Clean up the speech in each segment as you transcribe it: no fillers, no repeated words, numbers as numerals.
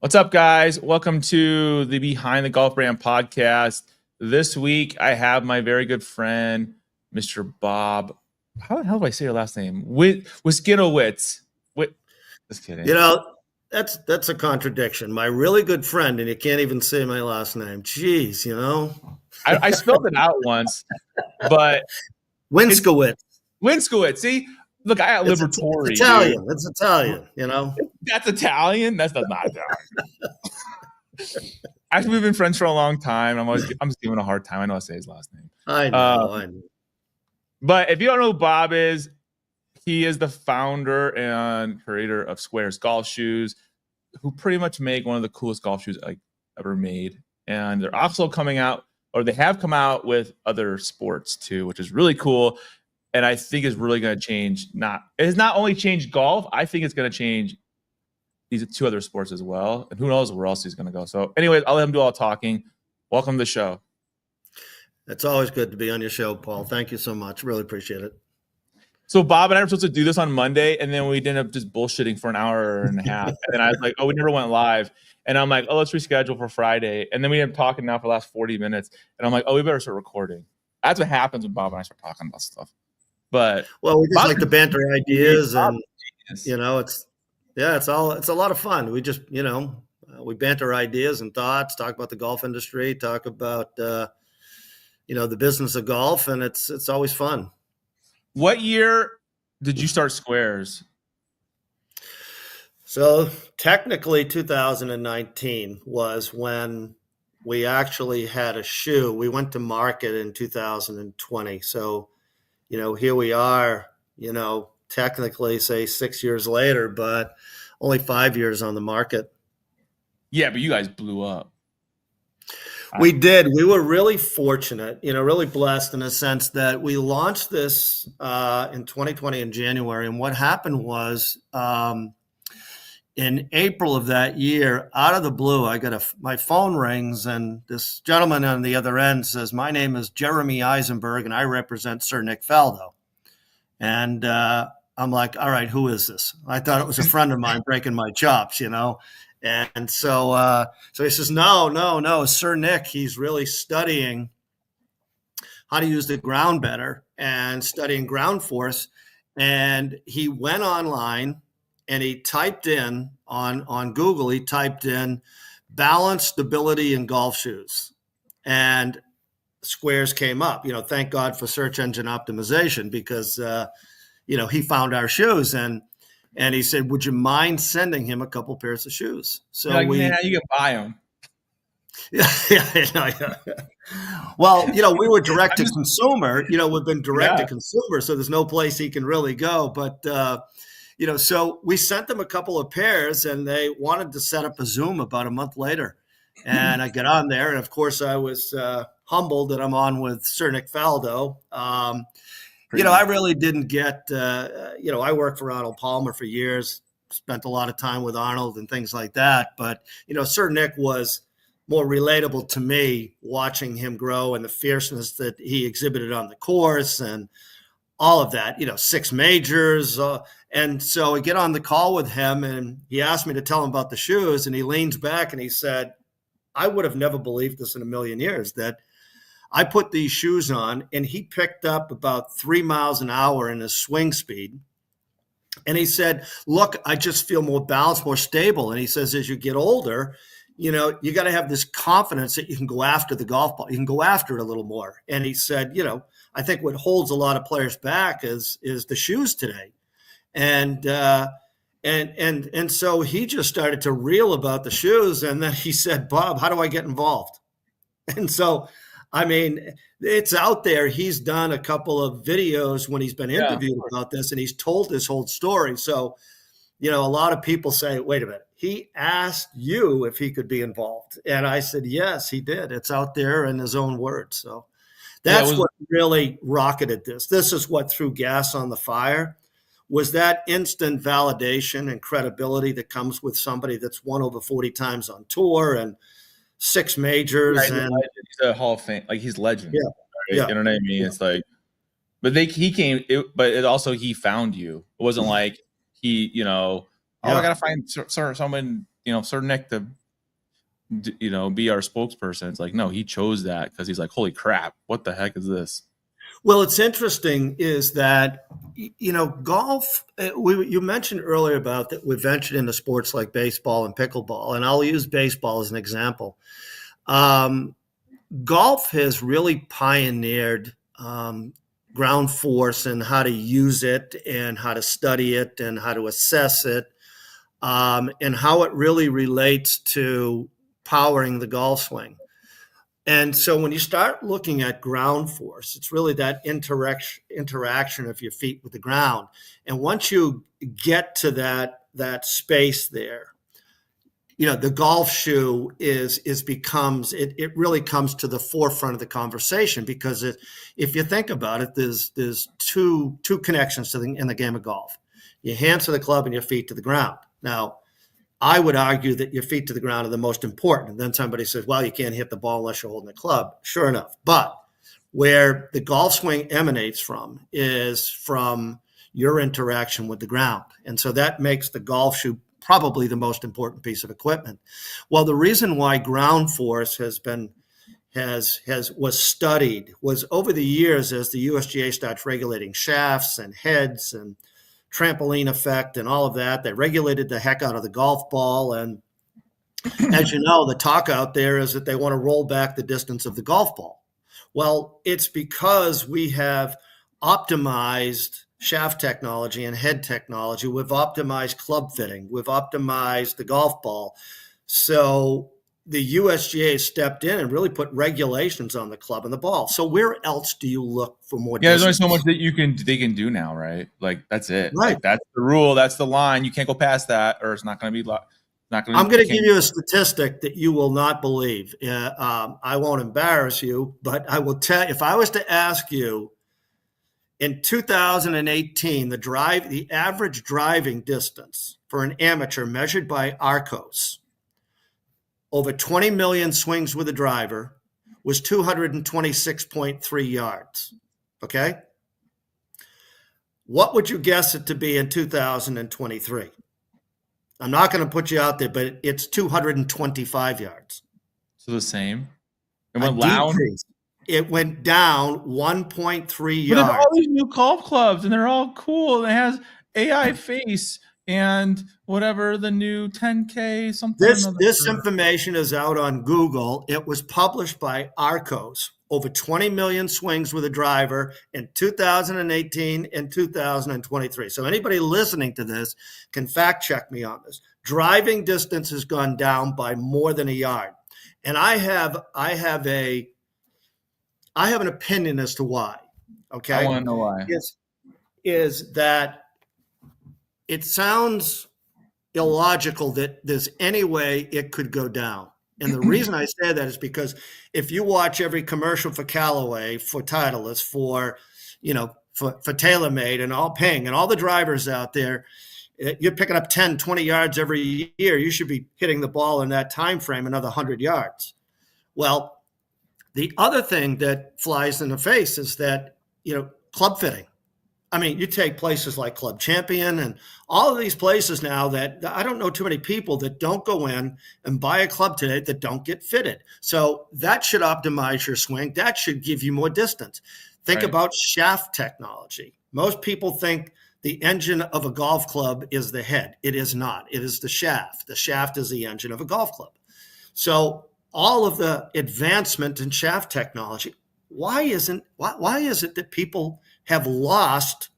What's up, guys? Welcome to the Behind the Golf Brand podcast. This week, I have my very good friend, Mr. Bob. How the hell do I say your last name? Winskowicz. Just kidding. You know, that's a contradiction. My really good friend, and you can't even say my last name. Jeez, you know. I spelled it out once, but Winskowicz. Winskowicz. See, look, I got Libertori. It's Italian. Dude. It's Italian. You know. That's Italian. That's not Italian. Actually, we've been friends for a long time. I'm just giving a hard time. I know I say his last name. I know. But if you don't know who Bob is, he is the founder and creator of Sqairz golf shoes, who pretty much make one of the coolest golf shoes like ever made. And they're also coming out, or they have come out with other sports too, which is really cool. And I think is really going to change. It has not only changed golf. I think it's going to change these two other sports as well. And who knows where else he's going to go. So, anyways, I'll let him do all the talking. Welcome to the show. It's always good to be on your show, Paul. Thank you so much. Really appreciate it. So Bob and I were supposed to do this on Monday, and then we ended up just bullshitting for an hour and a half. And then I was like, oh, we never went live. And I'm like, oh, let's reschedule for Friday. And then we ended up talking now for the last 40 minutes. And I'm like, oh, we better start recording. That's what happens when Bob and I start talking about stuff. But well, we just like to banter ideas, and you know, it's a lot of fun. We just, we banter ideas and thoughts, talk about the golf industry, talk about the business of golf, and it's always fun. What year did you start Sqairz? So technically 2019 was when we actually had a shoe. We went to market in 2020. So, here we are, technically say 6 years later, but only 5 years on the market. Yeah, but you guys blew up. We did. We were really fortunate, really blessed in a sense that we launched this in 2020 in January. And what happened was in April of that year, out of the blue, I got my phone rings and this gentleman on the other end says, "My name is Jeremy Eisenberg and I represent Sir Nick Faldo." And I'm like, all right, who is this? I thought it was a friend of mine breaking my chops, And so he says, no, Sir Nick, he's really studying how to use the ground better and studying ground force. And he went online and he typed in on Google, he typed in balance, stability, and golf shoes. And Sqairz came up, thank God for search engine optimization because, he found our shoes and he said, would you mind sending him a couple pairs of shoes? So man, you can buy them. Yeah. Well, we were direct to consumer, we've been direct to consumer, so there's no place he can really go. But, so we sent them a couple of pairs and they wanted to set up a Zoom about a month later. And I get on there. And of course I was humbled that I'm on with Sir Nick Faldo. I really didn't get, I worked for Arnold Palmer for years, spent a lot of time with Arnold and things like that. But, Sir Nick was more relatable to me watching him grow and the fierceness that he exhibited on the course and all of that, 6 majors. And so I get on the call with him and he asked me to tell him about the shoes. And he leans back and he said, I would have never believed this in a million years that I put these shoes on and he picked up about 3 miles an hour in his swing speed. And he said, look, I just feel more balanced, more stable. And he says, as you get older, you got to have this confidence that you can go after the golf ball. You can go after it a little more. And he said, I think what holds a lot of players back is the shoes today. And so he just started to reel about the shoes. And then he said, Bob, how do I get involved? And so, it's out there. He's done a couple of videos when he's been interviewed about this, and he's told this whole story. So, a lot of people say, wait a minute, he asked you if he could be involved. And I said, yes, he did. It's out there in his own words. So that's what really rocketed this. This is what threw gas on the fire, was that instant validation and credibility that comes with somebody that's won over 40 times on tour and 6 majors. Right, and he's a Hall of Fame, like he's legend. Yeah, right? Yeah. You know what I mean? Yeah. It's like, but he came, but it also he found you. It wasn't like he, I gotta find someone Sir Nick to be our spokesperson. It's like, no, he chose that because he's like, holy crap, what the heck is this? Well, it's interesting is that, golf, you mentioned earlier about that we ventured into sports like baseball and pickleball, and I'll use baseball as an example. Golf has really pioneered ground force and how to use it and how to study it and how to assess it, and how it really relates to powering the golf swing. And so when you start looking at ground force, it's really that interaction of your feet with the ground. And once you get to that space there, the golf shoe it really comes to the forefront of the conversation, because if you think about it, there's two connections in the game of golf: your hands to the club and your feet to the ground. Now, I would argue that your feet to the ground are the most important. And then somebody says, well, you can't hit the ball unless you're holding the club. Sure enough. But where the golf swing emanates from is from your interaction with the ground. And so that makes the golf shoe probably the most important piece of equipment. Well, the reason why ground force was studied was over the years, as the USGA starts regulating shafts and heads and trampoline effect and all of that, they regulated the heck out of the golf ball. And as you know, the talk out there is that they want to roll back the distance of the golf ball. Well, it's because we have optimized shaft technology and head technology. We've optimized club fitting. We've optimized the golf ball. So the USGA stepped in and really put regulations on the club and the ball. So where else do you look for more? Yeah, there's only so much that they can do now, right? Like, that's it. Right. Like, that's the rule. That's the line. You can't go past that, or it's not going to be. I'm going to give you a statistic that you will not believe. I won't embarrass you, but I will tell. If I was to ask you, in 2018, the average driving distance for an amateur measured by Arcos, over 20 million swings with a driver, was 226.3 yards. Okay? What would you guess it to be in 2023? I'm not going to put you out there, but it's 225 yards. So the same. It went down. It went down 1.3 yards. But there's all these new golf clubs, and they're all cool. And it has AI face and whatever the new 10K something. This information is out on Google. It was published by Arcos. Over 20 million swings with a driver in 2018 and 2023. So anybody listening to this can fact check me on this. Driving distance has gone down by more than a yard. And I have an opinion as to why. Okay. I want to know why. Is that it sounds illogical that there's any way it could go down. And the reason I say that is because if you watch every commercial for Callaway, for Titleist, for TaylorMade and all Ping and all the drivers out there, you're picking up 10, 20 yards every year. You should be hitting the ball in that time frame another 100 yards. Well, the other thing that flies in the face is that, club fitting. I mean, you take places like Club Champion and all of these places now that I don't know too many people that don't go in and buy a club today that don't get fitted. So that should optimize your swing. That should give you more distance. Think about shaft technology. Most people think the engine of a golf club is the head. It is not. It is the shaft. The shaft is the engine of a golf club. So all of the advancement in shaft technology, why is it that people have lost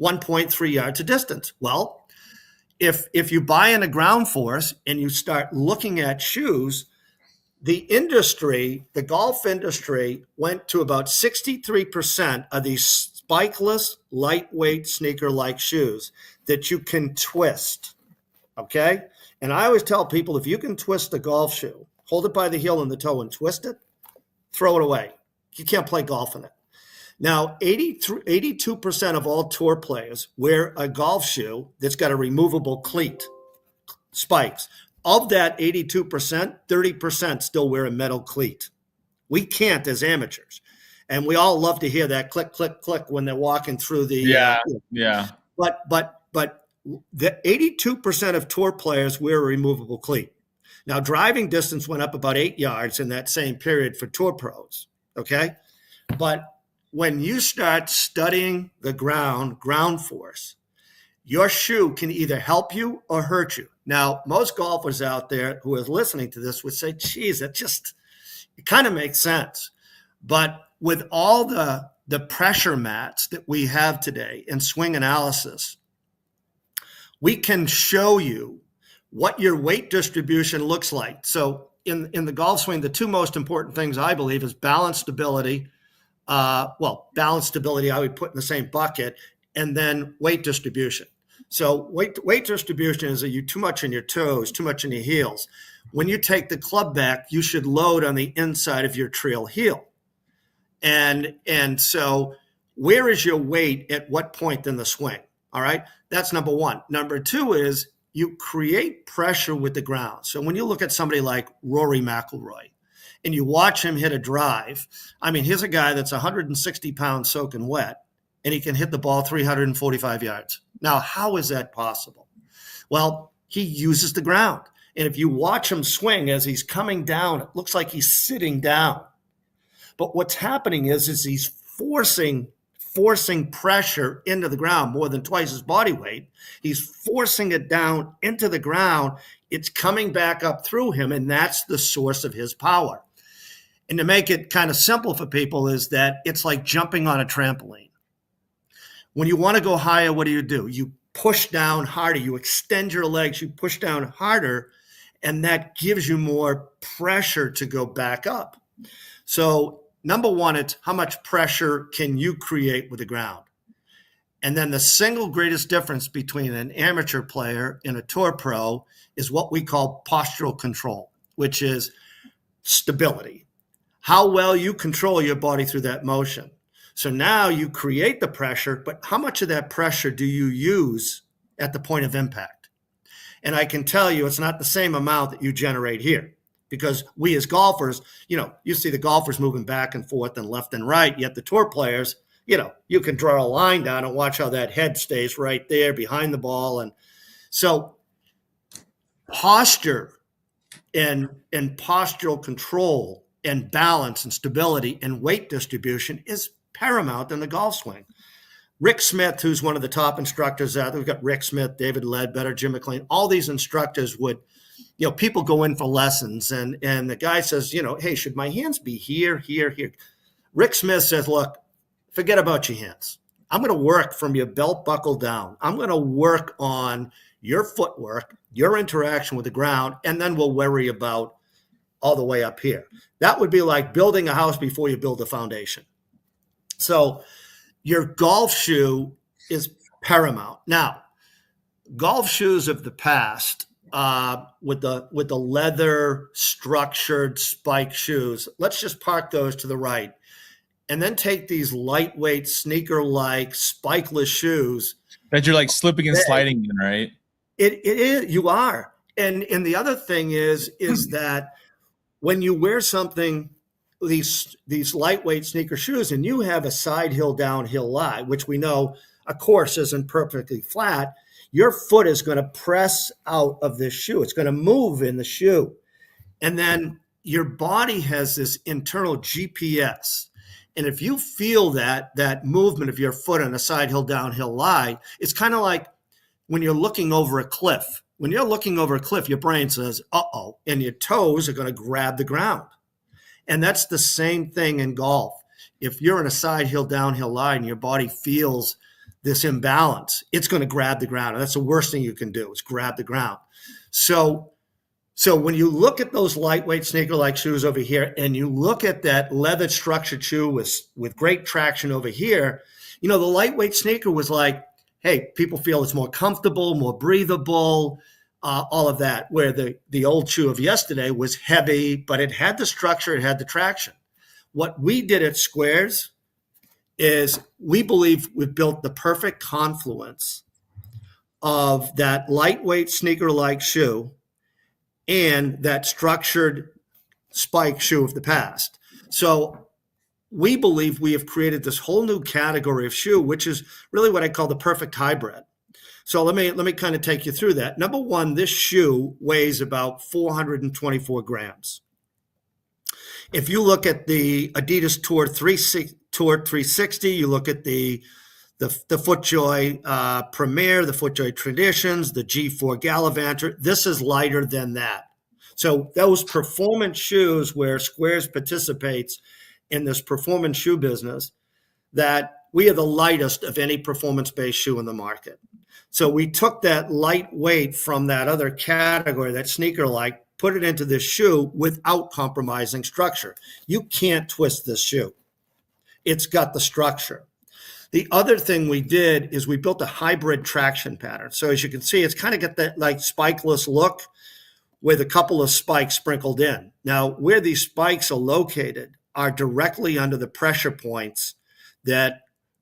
1.3 yards of distance? Well, if you buy in a ground force and you start looking at shoes, the golf industry went to about 63% of these spikeless, lightweight, sneaker-like shoes that you can twist, okay? And I always tell people, if you can twist a golf shoe, hold it by the heel and the toe and twist it, throw it away. You can't play golf in it. Now, 82% of all tour players wear a golf shoe that's got a removable cleat, spikes. Of that 82%, 30% still wear a metal cleat. We can't as amateurs. And we all love to hear that click, click, click when they're walking through the yeah. But the 82% of tour players wear a removable cleat. Now, driving distance went up about 8 yards in that same period for tour pros, okay? But when you start studying the ground force, your shoe can either help you or hurt you. Now, most golfers out there who are listening to this would say, geez, it kind of makes sense. But with all the pressure mats that we have today in swing analysis, we can show you what your weight distribution looks like. So in the golf swing, the two most important things I believe is balance stability. Balance stability I would put in the same bucket, and then weight distribution. So weight distribution is you too much in your toes, too much in your heels. When you take the club back, you should load on the inside of your trail heel. And so where is your weight at what point in the swing? All right. That's number one. Number two is you create pressure with the ground. So when you look at somebody like Rory McIlroy and you watch him hit a drive, I mean, here's a guy that's 160 pounds soaking wet, and he can hit the ball 345 yards. Now, how is that possible? Well, he uses the ground. And if you watch him swing as he's coming down, it looks like he's sitting down. But what's happening is he's forcing pressure into the ground more than twice his body weight. He's forcing it down into the ground. It's coming back up through him, and that's the source of his power. And to make it kind of simple for people is that it's like jumping on a trampoline. When you want to go higher, what do? You push down harder. You extend your legs. You push down harder, and that gives you more pressure to go back up. So number one, it's how much pressure can you create with the ground? And then the single greatest difference between an amateur player and a tour pro is what we call postural control, which is stability. How well you control your body through that motion. So now you create the pressure, but how much of that pressure do you use at the point of impact? And I can tell you it's not the same amount that you generate here. Because we as golfers, you see the golfers moving back and forth and left and right, yet the tour players, you can draw a line down and watch how that head stays right there behind the ball. And so posture and postural control and balance and stability and weight distribution is paramount in the golf swing. Rick Smith, who's one of the top instructors out there, we've got Rick Smith, David Ledbetter, Jim McLean, all these instructors would people go in for lessons and the guy says, hey, should my hands be here, here, here? Rick Smith says, look, forget about your hands. I'm going to work from your belt buckle down. I'm going to work on your footwork, your interaction with the ground, and then we'll worry about all the way up here. That would be like building a house before you build a foundation. So your golf shoe is paramount. Now, golf shoes of the past, with the leather structured spike shoes, let's just park those to the right and then take these lightweight sneaker-like spikeless shoes that you're like slipping and sliding in, right? It is, you are. And the other thing is that when you wear something, these lightweight sneaker shoes, and you have a side hill, downhill lie, which we know a course isn't perfectly flat, your foot is going to press out of this shoe. It's going to move in the shoe. And then your body has this internal GPS. And if you feel that movement of your foot on a side hill, downhill lie, it's kind of like when you're looking over a cliff. When you're looking over a cliff, your brain says, uh-oh, and your toes are going to grab the ground. And that's the same thing in golf. If you're in a side hill, downhill lie and your body feels this imbalance, it's going to grab the ground. And that's the worst thing you can do is grab the ground. So when you look at those lightweight sneaker-like shoes over here and you look at that leather structured shoe with great traction over here, the lightweight sneaker was like, hey, people feel it's more comfortable, more breathable, all of that, where the old shoe of yesterday was heavy, but it had the structure, it had the traction. What we did at Sqairz is we believe we've built the perfect confluence of that lightweight sneaker-like shoe and that structured spike shoe of the past. So we believe we have created this whole new category of shoe, which is really what I call the perfect hybrid. So let me kind of take you through that. Number one, this shoe weighs about 424 grams. If you look at the Adidas Tour 360, you look at the FootJoy Premier, the FootJoy Traditions, the G4 Gallivanter, this is lighter than that. So those performance shoes where Sqairz participates in this performance shoe business, that we are the lightest of any performance-based shoe in the market. So we took that lightweight from that other category, that sneaker-like, put it into this shoe without compromising structure. You can't twist this shoe. It's got the structure. The other thing we did is we built a hybrid traction pattern. So as you can see, it's kind of got that like spikeless look with a couple of spikes sprinkled in. Now, where these spikes are located are directly under the pressure points that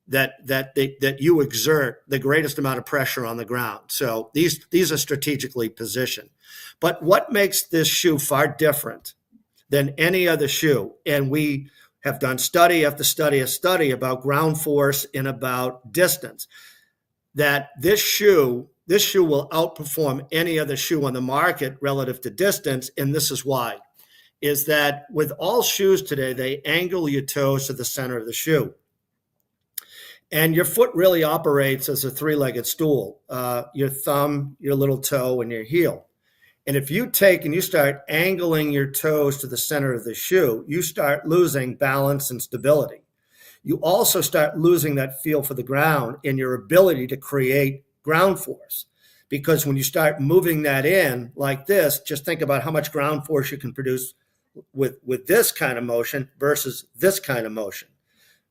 you exert the greatest amount of pressure on the ground. So these are strategically positioned. But what makes this shoe far different than any other shoe, and we have done study after study after study about ground force and about distance, that this shoe will outperform any other shoe on the market relative to distance, and this is why, is that with all shoes today, they angle your toes to the center of the shoe. And your foot really operates as a three-legged stool, your thumb, your little toe, and your heel. And if you take and you start angling your toes to the center of the shoe, you start losing balance and stability. You also start losing that feel for the ground and your ability to create ground force. Because when you start moving that in like this, just think about how much ground force you can produce with this kind of motion versus this kind of motion.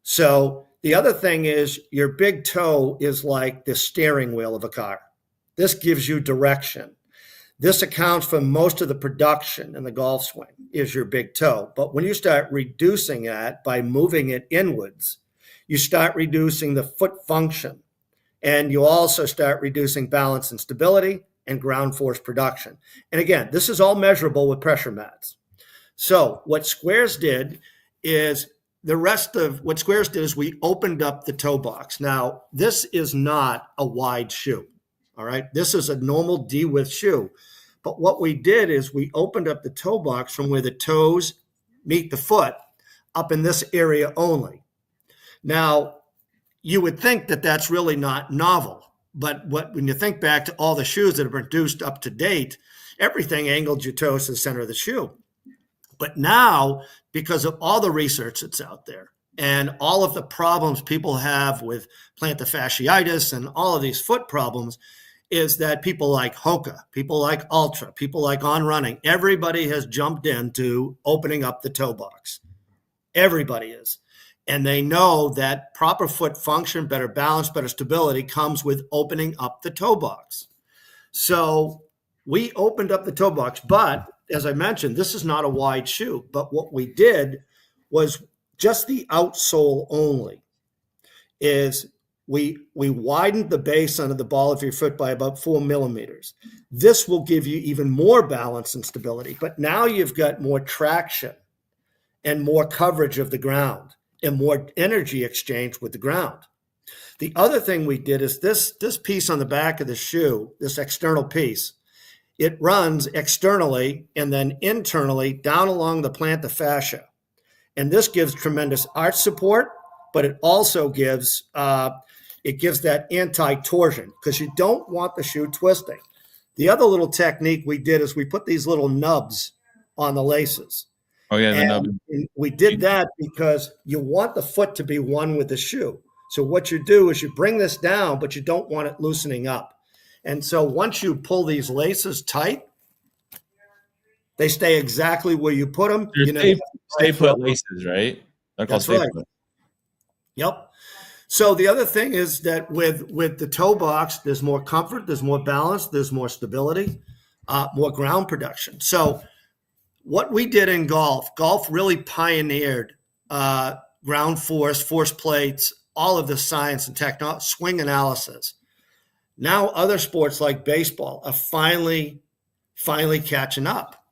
So the other thing is your big toe is like the steering wheel of a car. This gives you direction. This accounts for most of the production in the golf swing is your big toe. But when you start reducing that by moving it inwards, you start reducing the foot function. And you also start reducing balance and stability and ground force production. And again, this is all measurable with pressure mats. So what Sqairz did is we opened up the toe box. Now, this is not a wide shoe, all right? This is a normal D-width shoe. But what we did is we opened up the toe box from where the toes meet the foot up in this area only. Now, you would think that that's really not novel. But when you think back to all the shoes that have been produced up to date, everything angled your toes to the center of the shoe. But now, because of all the research that's out there and all of the problems people have with plantar fasciitis and all of these foot problems, is that people like Hoka, people like Ultra, people like On Running, everybody has jumped into opening up the toe box. Everybody is. And they know that proper foot function, better balance, better stability comes with opening up the toe box. So we opened up the toe box, but as I mentioned, this is not a wide shoe. But what we did was just the outsole only is we widened the base under the ball of your foot by about 4 millimeters. This will give you even more balance and stability. But now you've got more traction and more coverage of the ground and more energy exchange with the ground. The other thing we did is this piece on the back of the shoe, this external piece, it runs externally and then internally down along the plantar fascia. And this gives tremendous arch support, but it also gives that anti-torsion because you don't want the shoe twisting. The other little technique we did is we put these little nubs on the laces. Oh, yeah, the nub. And we did that because you want the foot to be one with the shoe. So what you do is you bring this down, but you don't want it loosening up. And so once you pull these laces tight, they stay exactly where you put them. Stay put laces, right? That's right. Yep. So the other thing is that with the toe box, there's more comfort, there's more balance, there's more stability, more ground production. So what we did in golf really pioneered ground force plates, all of the science and technology, swing analysis. Now other sports like baseball are finally catching up.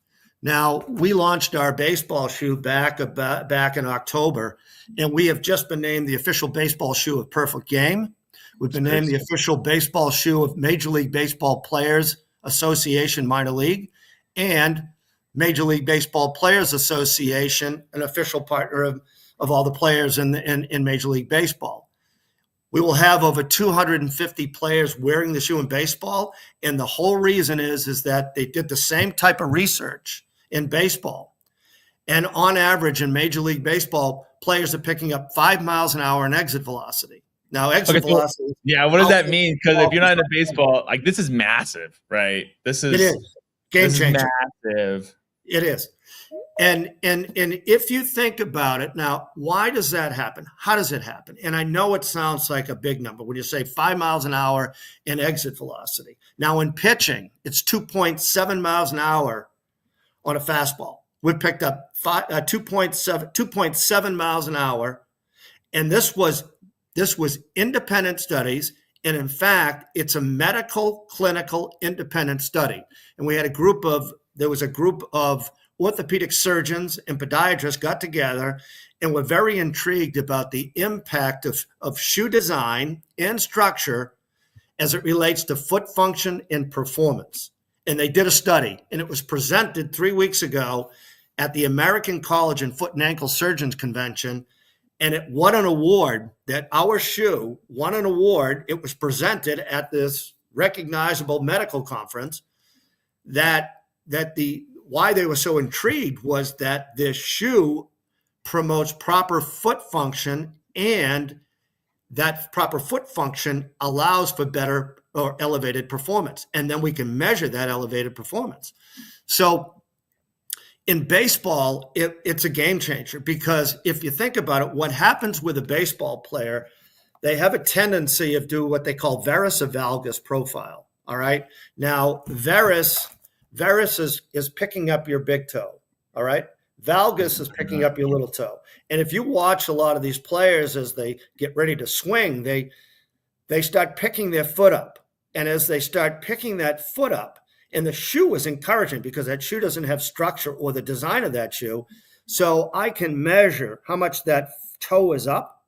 Now, we launched our baseball shoe back in October, and we have just been named the official baseball shoe of Perfect Game. We've been named the official baseball shoe of Major League Baseball Players Association Minor League and Major League Baseball Players Association, an official partner of all the players in Major League Baseball. We will have over 250 players wearing the shoe in baseball, and the whole reason is that they did the same type of research in baseball. And on average, in Major League Baseball, players are picking up 5 miles an hour in exit velocity. Now, exit velocity. Yeah, what does that mean? Because if you're not into baseball, like this is massive, right? It is game changer. Massive. It is. And if you think about it now, why does that happen? How does it happen? And I know it sounds like a big number when you say 5 miles an hour in exit velocity. Now, in pitching, it's 2.7 miles an hour on a fastball. We picked up 2.7 miles an hour, and this was independent studies. And in fact, it's a medical, clinical, independent study. And we had there was a group of orthopedic surgeons and podiatrists got together and were very intrigued about the impact of shoe design and structure as it relates to foot function and performance. And they did a study, and it was presented 3 weeks ago at the American College and Foot and Ankle Surgeons Convention. And it won an award. That our shoe won an award. It was presented at this recognizable medical conference. Why they were so intrigued was that this shoe promotes proper foot function, and that proper foot function allows for better or elevated performance. And then we can measure that elevated performance. So in baseball, it's a game changer, because if you think about it, what happens with a baseball player, they have a tendency of doing what they call varus or valgus profile. All right. Now, varus is picking up your big toe. All right. Valgus is picking up your little toe. And if you watch a lot of these players as they get ready to swing, they start picking their foot up. And as they start picking that foot up, and the shoe is encouraging because that shoe doesn't have structure or the design of that shoe. So I can measure how much that toe is up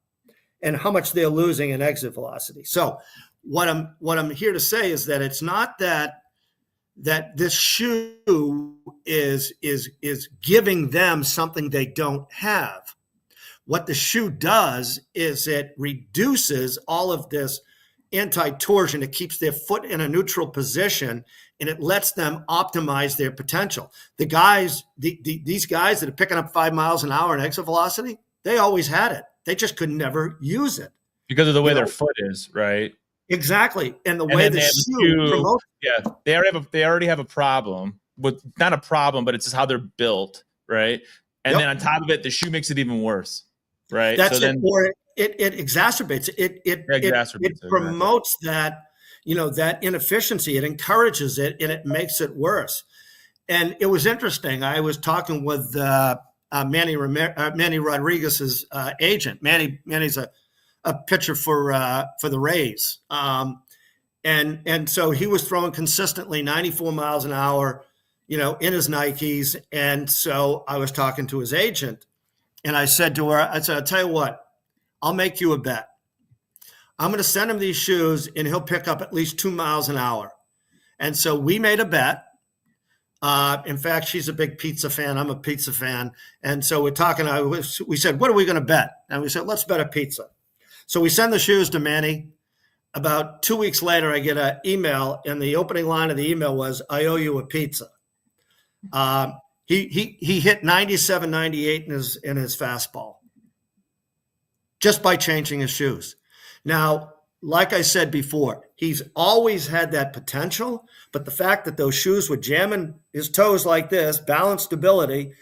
and how much they're losing in exit velocity. So what I'm here to say is that it's not that this shoe is giving them something they don't have. What the shoe does is it reduces all of this anti-torsion. It keeps their foot in a neutral position, and it lets them optimize their potential. These guys that are picking up 5 miles an hour in exit velocity, they always had it. They just could never use it because of the way their foot is, right? Exactly, and the way the shoe promotes. Yeah, they already have a problem with, not a problem, but it's just how they're built, right? And then on top of it, the shoe makes it even worse, right? That's it. Or it exacerbates it. It promotes that, that inefficiency. It encourages it, and it makes it worse. And it was interesting. I was talking with Manny Rodriguez's agent. Manny's a pitcher for the Rays, and so he was throwing consistently 94 miles an hour, in his Nikes. And so I was talking to his agent, and I said to her, I'll tell you what, I'll make you a bet. I'm going to send him these shoes, and he'll pick up at least 2 miles an hour. And so we made a bet. In fact, she's a big pizza fan. I'm a pizza fan. And so we're talking, we said, what are we going to bet? And we said, let's bet a pizza. So we send the shoes to Manny. About 2 weeks later, I get an email, and the opening line of the email was, I owe you a pizza. He hit 97, 98 in his fastball just by changing his shoes. Now, like I said before, he's always had that potential, but the fact that those shoes were jamming his toes like this, balance, stability,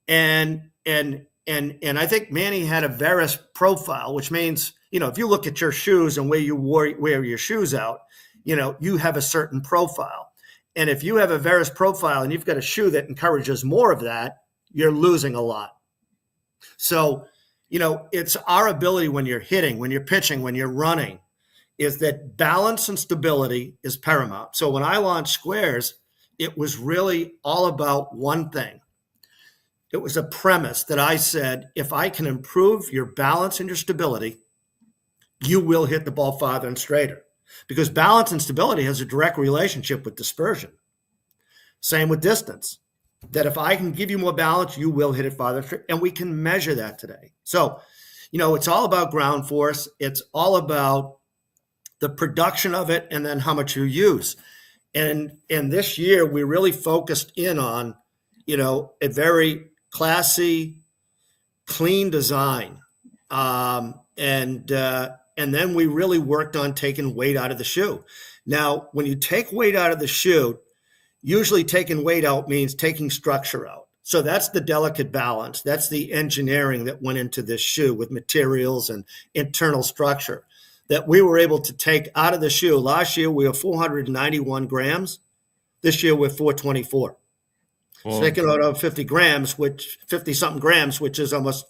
and I think Manny had a varus profile, which means, if you look at your shoes and where you wear your shoes out, you have a certain profile. And if you have a varus profile and you've got a shoe that encourages more of that, you're losing a lot. So, it's our ability when you're hitting, when you're pitching, when you're running, is that balance and stability is paramount. So when I launched Sqairz, it was really all about one thing. It was a premise that I said, if I can improve your balance and your stability, you will hit the ball farther and straighter, because balance and stability has a direct relationship with dispersion. Same with distance, that if I can give you more balance, you will hit it farther. And we can measure that today. So, it's all about ground force. It's all about the production of it and then how much you use. And this year, we really focused in on, a very classy, clean design. And then we really worked on taking weight out of the shoe. Now, when you take weight out of the shoe, usually taking weight out means taking structure out. So that's the delicate balance. That's the engineering that went into this shoe with materials and internal structure that we were able to take out of the shoe. Last year, we were 491 grams. This year, we're 424. So taking out 50 grams, 50 something grams, which is almost,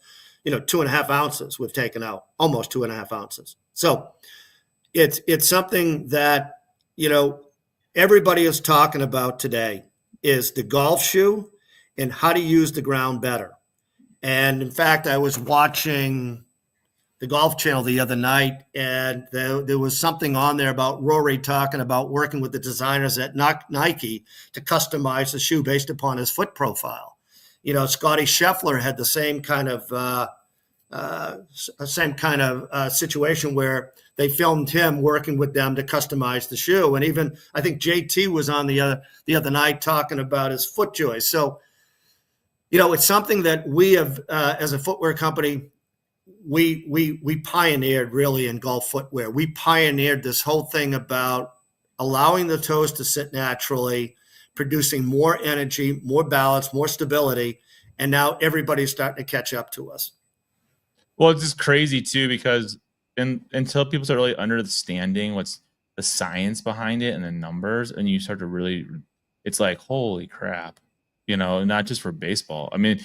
2.5 ounces we've taken out, almost 2.5 ounces. So it's something that, everybody is talking about today is the golf shoe and how to use the ground better. And in fact, I was watching the Golf Channel the other night, and there was something on there about Rory talking about working with the designers at Nike to customize the shoe based upon his foot profile. Scotty Scheffler had the same kind of situation where they filmed him working with them to customize the shoe. And even I think JT was on the other night talking about his foot joist. So, it's something that we have, as a footwear company, we pioneered really in golf footwear. We pioneered this whole thing about allowing the toes to sit naturally, producing more energy, more balance, more stability. And now everybody's starting to catch up to us. Well, it's just crazy too, because until people start really understanding what's the science behind it and the numbers, and you start to really, it's like, holy crap, not just for baseball. I mean,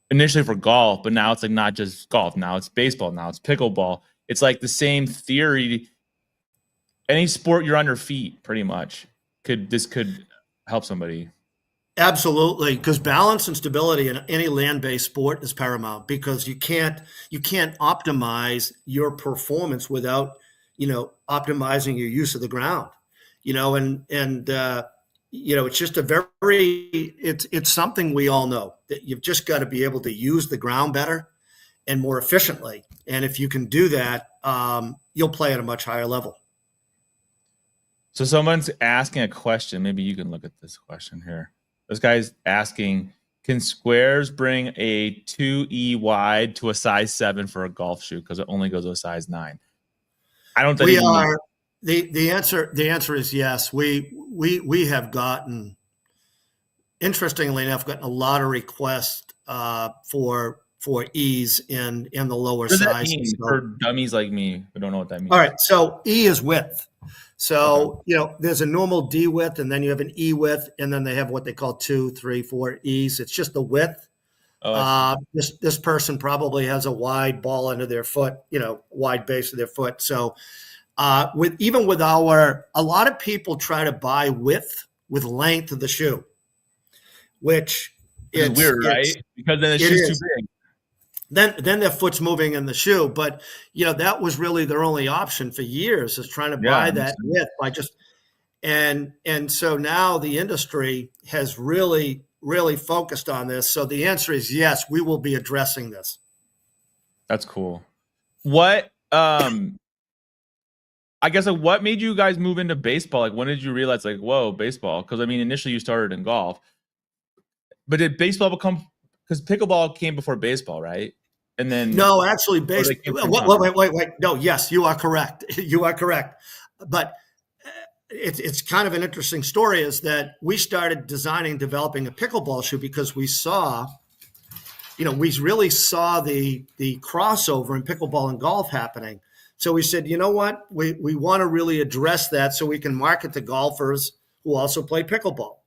initially for golf, but now it's like not just golf. Now it's baseball. Now it's pickleball. It's like the same theory. Any sport you're on your feet, pretty much, could help somebody. Absolutely, because balance and stability in any land-based sport is paramount, because you can't optimize your performance without, optimizing your use of the ground, it's just it's something we all know, that you've just got to be able to use the ground better and more efficiently. And if you can do that, you'll play at a much higher level. So someone's asking a question. Maybe you can look at this question here. This guy's asking, can Sqairz bring a 2E wide to a size 7 for a golf shoe? Because it only goes to a size 9. I don't think the answer is yes. We have gotten, interestingly enough, gotten a lot of requests for E's in the lower sizes. For dummies like me who don't know what that means. All right, so E is width. So, there's a normal D width, and then you have an E width, and then they have what they call 2, 3, 4 E's. It's just the width. This person probably has a wide ball under their foot, wide base of their foot. So a lot of people try to buy width with length of the shoe, which is weird, right? Because then the shoe's too big. Then their foot's moving in the shoe. But, that was really their only option for years, is trying to buy that width by just – and so now the industry has really, really focused on this. So the answer is yes, we will be addressing this. That's cool. What I guess what made you guys move into baseball? Like, when did you realize, like, whoa, baseball? Because, I mean, initially you started in golf. But did baseball become – because pickleball came before baseball, right? And then no, actually, baseball. Wait. No, yes, you are correct. You are correct. But it's kind of an interesting story, is that we started designing and developing a pickleball shoe because we saw, we really saw the crossover in pickleball and golf happening. So we said, you know what, we want to really address that so we can market to golfers who also play pickleball,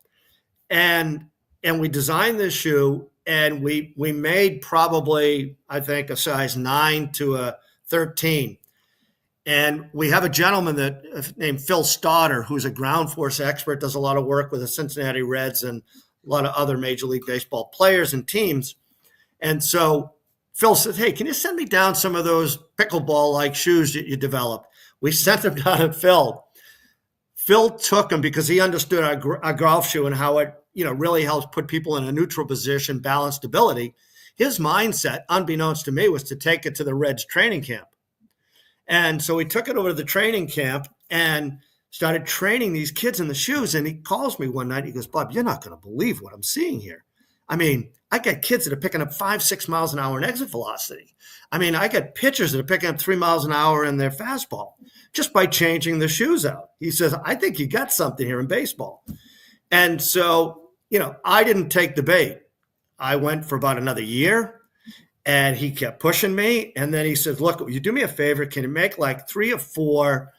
and we designed this shoe. And we made probably, I think, a size 9 to a 13. And we have a gentleman named Phil Stoddard, who's a ground force expert, does a lot of work with the Cincinnati Reds and a lot of other Major League Baseball players and teams. And so Phil said, hey, can you send me down some of those pickleball-like shoes that you developed? We sent them down to Phil. Phil took them because he understood our golf shoe and how it, really helps put people in a neutral position, balance stability. His mindset, unbeknownst to me, was to take it to the Reds training camp. And so he took it over to the training camp and started training these kids in the shoes. And he calls me one night. He goes, Bob, you're not going to believe what I'm seeing here. I mean, I got kids that are picking up 5-6 miles an hour in exit velocity. I mean, I got pitchers that are picking up 3 miles an hour in their fastball just by changing the shoes out. He says, I think you got something here in baseball. And so, I didn't take the bait. I went for about another year and he kept pushing me. And then he says, look, will you do me a favor? Can you make like 3 or 4,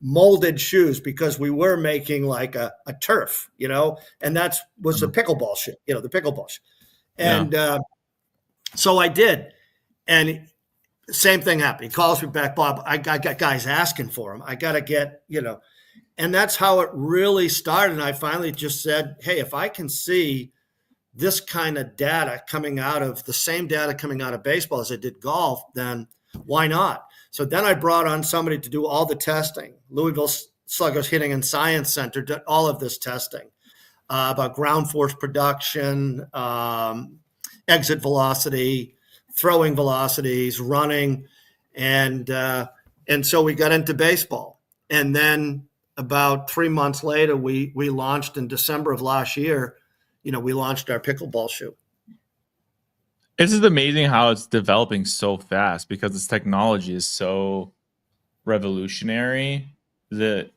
molded shoes? Because we were making like a turf, and that was the pickleball shoe, the pickleball shoe. And so I did. And same thing happened. He calls me back, Bob, I got guys asking for them. I got to get, and that's how it really started. And I finally just said, hey, if I can see this kind of data coming out of the same data coming out of baseball as I did golf, then why not? So then I brought on somebody to do all the testing. Louisville Slugger's Hitting and Science Center did all of this testing about ground force production, exit velocity, throwing velocities, running. And so we got into baseball. And then about 3 months later, we launched in December of last year, we launched our pickleball shoe. This is amazing how it's developing so fast because this technology is so revolutionary that,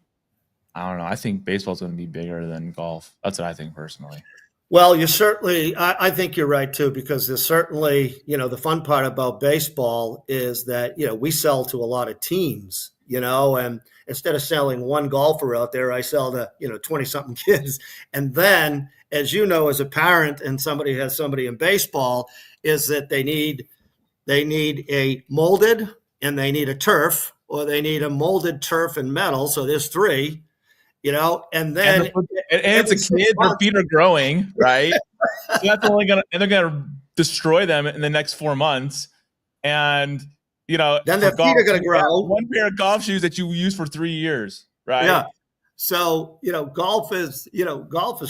I don't know, I think baseball's going to be bigger than golf. That's what I think personally. Well, I think you're right too, because there's certainly, the fun part about baseball is that, we sell to a lot of teams, and instead of selling one golfer out there, I sell to, 20 something kids. And then, as as a parent and somebody has somebody in baseball, is that they need a molded and they need a turf, or they need a molded turf and metal. So there's 3, and then and it's a kid, their feet are growing, right? So that's only they're gonna destroy them in the next 4 months. And then their feet are gonna grow. One pair of golf shoes that you use for 3 years, right? Yeah. So, golf is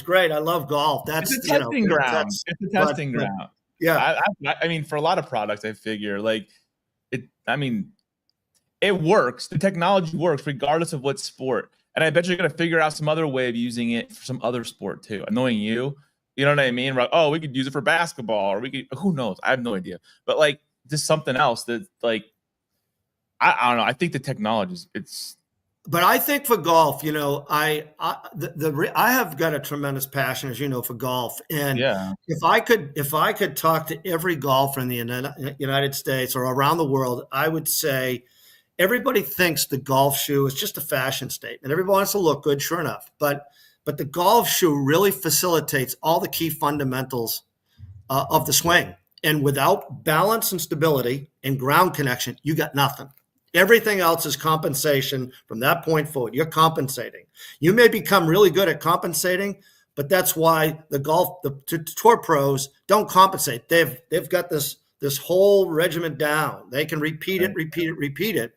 great. I love golf. That's it's a testing ground. It's a testing ground. Yeah. I mean, for a lot of products, I figure it works. The technology works regardless of what sport. And I bet you're going to figure out some other way of using it for some other sport too. Knowing you know what I mean? Like, oh, we could use it for basketball, or who knows? I have no idea. But just something else that I don't know. I think the technology But I think for golf, I have got a tremendous passion, as for golf. And if I could talk to every golfer in the United States or around the world, I would say everybody thinks the golf shoe is just a fashion statement. Everybody wants to look good, sure enough. But the golf shoe really facilitates all the key fundamentals of the swing. And without balance and stability and ground connection, you got nothing. Everything else is compensation from that point forward. You're compensating. You may become really good at compensating, but that's why the tour pros don't compensate. They've got this whole regiment down. They can repeat it.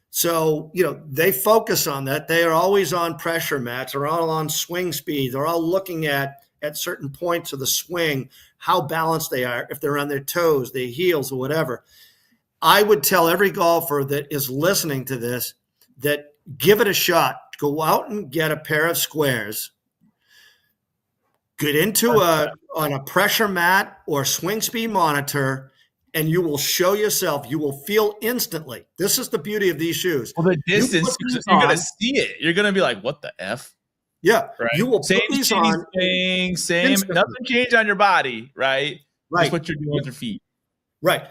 So, they focus on that. They are always on pressure mats. They're all on swing speed. They're all looking at certain points of the swing, how balanced they are, if they're on their toes, their heels, or whatever. I would tell every golfer that is listening to this that give it a shot. Go out and get a pair of Sqairz. Get into on a pressure mat or swing speed monitor, and you will show yourself. You will feel instantly. This is the beauty of these shoes. Well, the distance, you're going to see it. You're going to be like, what the F? Yeah. Right. You will put these on. Same. Nothing changed on your body, right? Right. Just what you're doing with your feet. Right.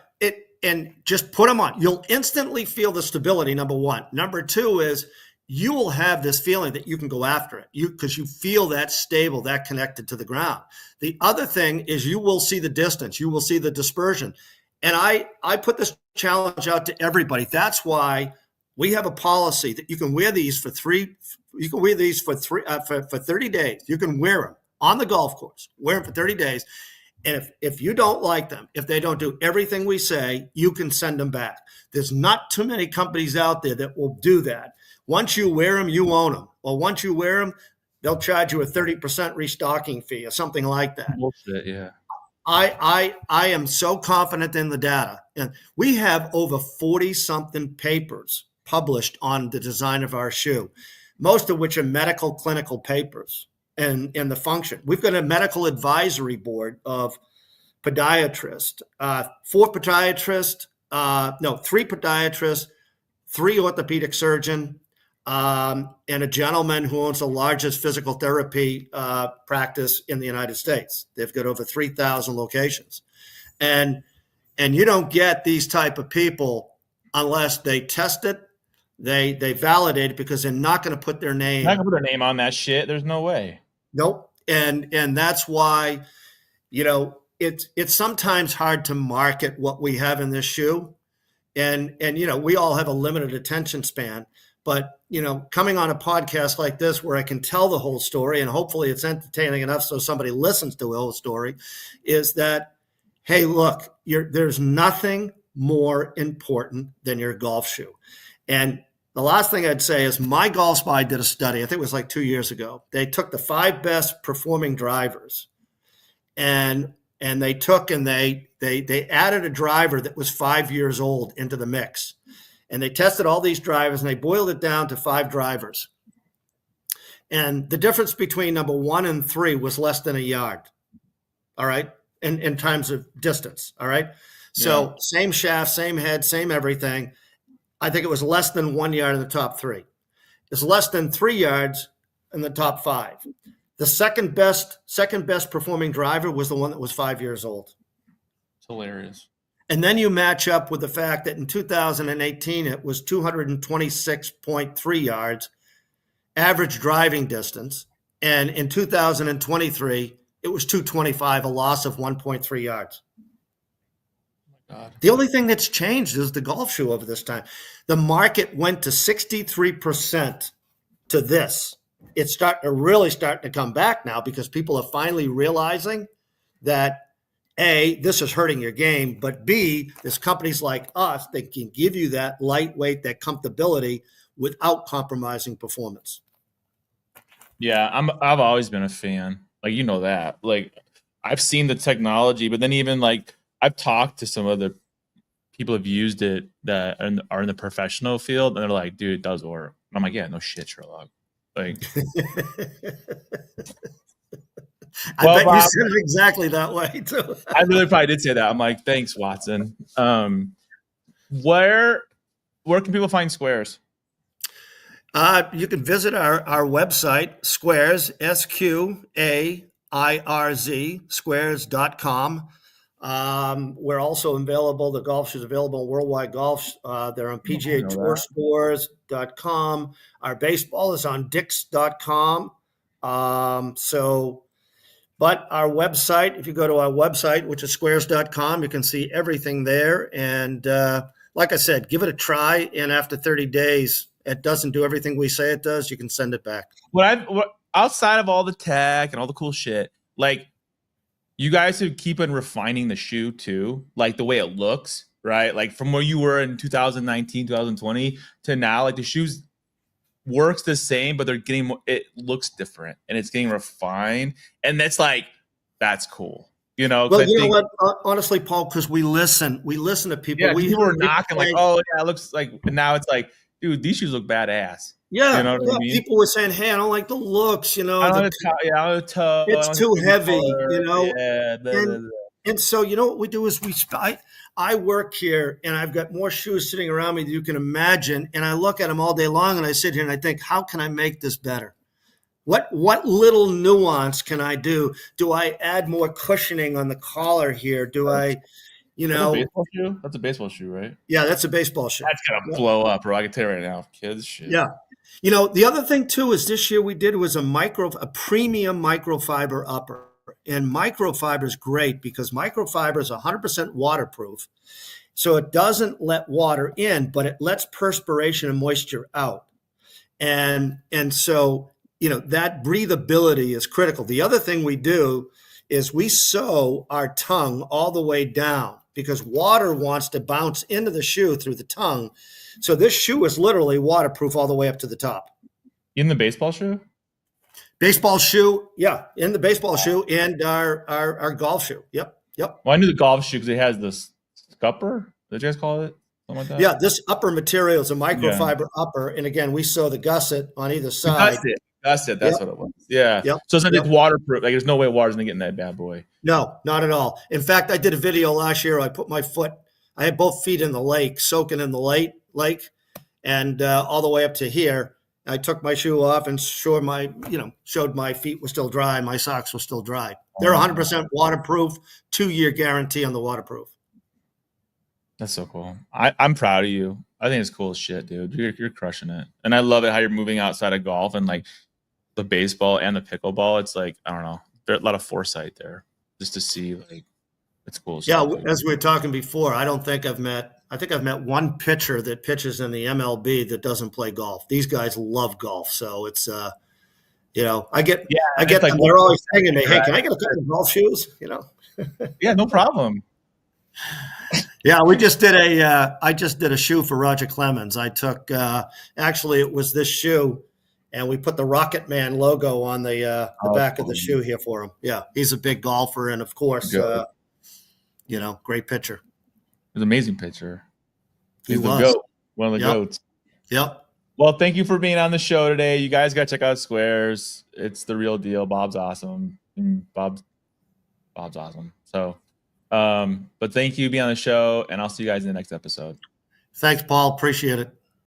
And just put them on. You'll instantly feel the stability, number one. Number two is you will have this feeling that you can go after it because you feel that stable, that connected to the ground. The other thing is you will see the distance. You will see the dispersion. And I put this challenge out to everybody. That's why we have a policy that you can wear these for 30 days. You can wear them on the golf course, wear them for 30 days. And if you don't like them, if they don't do everything we say, you can send them back. There's not too many companies out there that will do that. Once you wear them, you own them. Or once you wear them, they'll charge you a 30% restocking fee or something like that. Bullshit, yeah. I am so confident in the data. And we have over 40-something papers published on the design of our shoe, most of which are medical clinical papers and the function. We've got a medical advisory board of podiatrists, three podiatrists, 3 orthopedic surgeon, and a gentleman who owns the largest physical therapy practice in the United States. They've got over 3,000 locations. And you don't get these type of people unless they test it, they validate it, because they're not going to put their name. Not going to put their name on that shit. There's no way. Nope. And that's why, it's sometimes hard to market what we have in this shoe. And we all have a limited attention span. But, coming on a podcast like this where I can tell the whole story, and hopefully it's entertaining enough so somebody listens to the whole story, is that, hey, look, there's nothing more important than your golf shoe. And the last thing I'd say is My Golf Spy did a study, I think it was like 2 years ago. They took the 5 best performing drivers and they took and they added a driver that was 5 years old into the mix. And they tested all these drivers and they boiled it down to 5 drivers. And the difference between number 1 and 3 was less than a yard. All right. In terms of distance. All right. So Same shaft, same head, same everything. I think it was less than 1 yard in the top 3. It's less than 3 yards in the top 5. The second best performing driver was the one that was 5 years old. It's hilarious. And then you match up with the fact that in 2018, it was 226.3 yards, average driving distance. And in 2023, it was 225, a loss of 1.3 yards. God. The only thing that's changed is the golf shoe over this time. The market went to 63% to this. It's really starting to come back now because people are finally realizing that A, this is hurting your game, but B, there's companies like us that can give you that lightweight, that comfortability without compromising performance. Yeah, I've always been a fan. Like, that. Like, I've seen the technology, but then even like I've talked to some other people who've used it that are in the professional field, and they're like, dude, it does work. And I'm like, yeah, no shit, Sherlock. Like, I bet Bob, you said it exactly that way too. I really probably did say that. I'm like, thanks, Watson. Where can people find Sqairz? You can visit our website, Sqairz, Sqairz, Sqairz.com. We're also available. The golf shoes available on Worldwide Golf. They're on PGATourstores.com. Our baseball is on Dix.com. But our website, if you go to our website, which is Sqairz.com, you can see everything there. And like I said, give it a try. And after 30 days, it doesn't do everything we say it does. You can send it back. Outside of all the tech and all the cool shit, like, you guys have keep on refining the shoe too, like the way it looks, right? Like from where you were in 2019, 2020 to now, like the shoes works the same, but it looks different and it's getting refined. And that's cool. Well, you know what? Honestly, Paul, because we listen to people. Yeah, people were knocking like, oh yeah, it looks like, and now it's like, dude, these shoes look badass. Yeah, I mean? People were saying, "Hey, I don't like the looks." I don't know the toe. It's too heavy, Yeah, and so what we do is I work here, and I've got more shoes sitting around me than you can imagine, and I look at them all day long, and I sit here and I think, how can I make this better? What little nuance can I do? Do I add more cushioning on the collar here? Do I? That's a baseball shoe? That's a baseball shoe, right? Yeah, that's a baseball shoe. That's going to blow up, bro. I can tell you right now. Kids, shit. Yeah. The other thing, too, is this year we did was a premium microfiber upper. And microfiber is great because microfiber is 100% waterproof. So it doesn't let water in, but it lets perspiration and moisture out. And so, that breathability is critical. The other thing we do is we sew our tongue all the way down because water wants to bounce into the shoe through the tongue. So this shoe is literally waterproof all the way up to the top. In the baseball shoe? Baseball shoe, yeah, in the baseball shoe and our golf shoe. Yep. Well, I knew the golf shoe because it has this scupper. Did you guys call it? Something like that? Yeah, this upper material is a microfiber upper. And again, we sew the gusset on either side. Gusset. That's what it was. Yeah. Yep. So it's waterproof. Like there's no way water's gonna get in that bad boy. No, not at all. In fact, I did a video last year. I put I had both feet in the lake, soaking in the lake, and all the way up to here. I took my shoe off and showed my feet were still dry. My socks were still dry. They're 100% waterproof, 2-year guarantee on the waterproof. That's so cool. I'm proud of you. I think it's cool as shit, dude. You're crushing it. And I love it how you're moving outside of golf and like the baseball and the pickleball. It's like, I don't know, there's a lot of foresight there just to see like it's cool. Yeah, as we were talking before, I think I've met one pitcher that pitches in the MLB that doesn't play golf. These guys love golf. So it's I get them. They're always saying to me, "Hey, can I get a pair of golf shoes?" Yeah, no problem. Yeah, I just did a shoe for Roger Clemens. I took actually it was this shoe, and we put the Rocket Man logo on the back of the shoe here for him. Yeah, he's a big golfer, and of course, great pitcher. He's an amazing pitcher. He's the GOAT, one of the GOATs. Yep. Well, thank you for being on the show today. You guys got to check out Sqairz. It's the real deal. Bob's awesome. Bob's awesome. So, but thank you for being on the show, and I'll see you guys in the next episode. Thanks, Paul. Appreciate it.